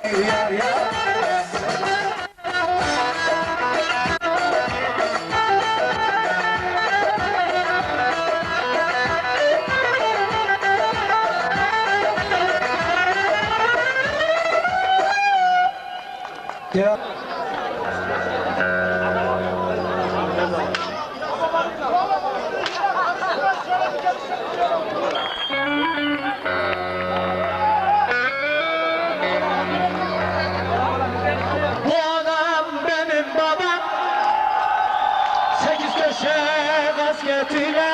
Yar yar. Ya. Bu adam benim babam, 8 köşe kasketiyle.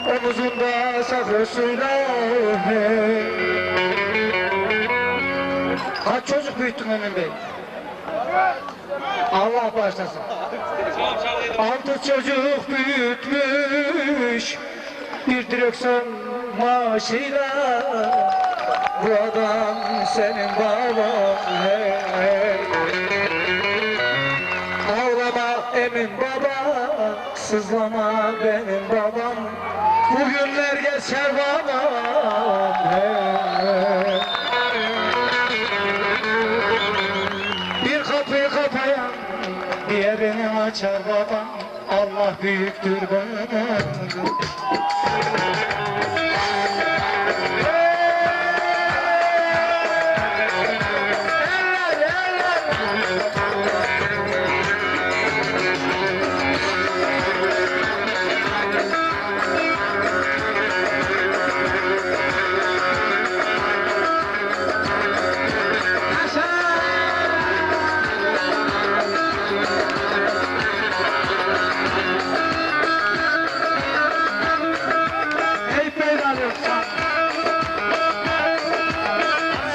Omuzunda sakrosuyla. Kaç çocuk büyüttün Emin Bey? Allah bağışlasın. 6 çocuk büyütmüş bir direksiyon maaşıyla. Bu adam senin baban. Hey, hey. Ağlama Emin baba, sızlama benim babam. Bugünler geçer babam. Hey. Bir kapıyı kapayan diğerini açar babam. Allah büyüktür benim.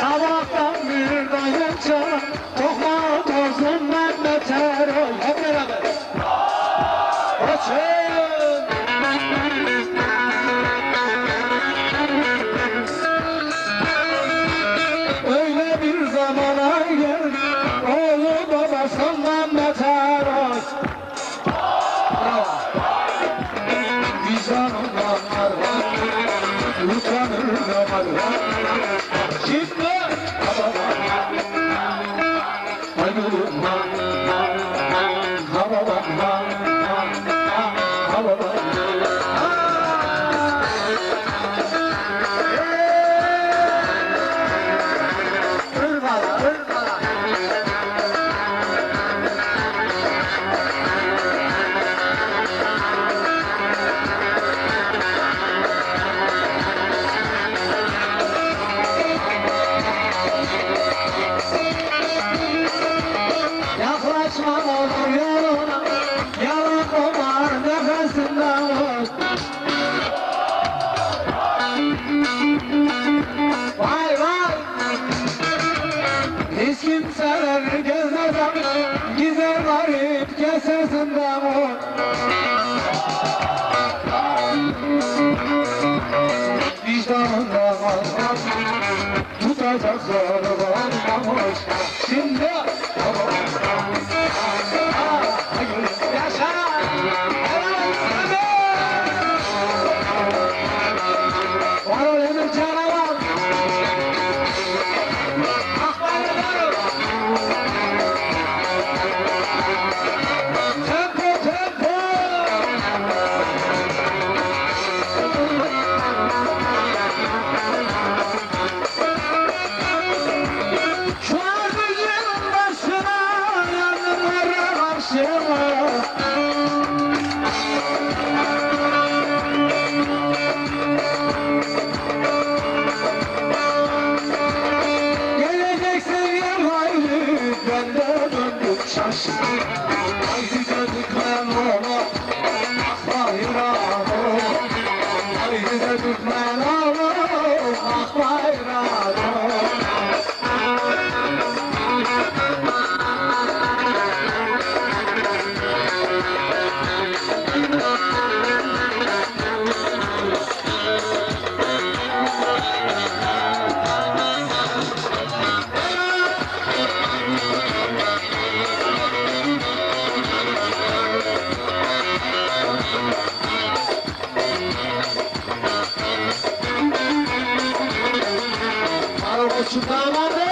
Sabahtan bir dayanca tokma tozun Mehmet Eroy. Hep beraber. Açın. Öyle bir zamana geldi, oğlu babasından beter oy. Vicdan olanlar var, utanırlar var. Şimdi ayrılma, havalanma, damadım.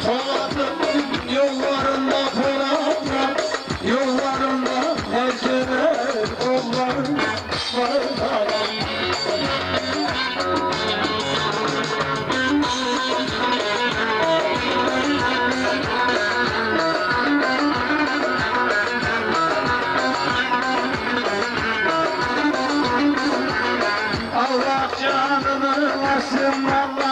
Polat'ın yollarında Polat'la, yollarında Eceler kollar var. Allah canını versin, Allah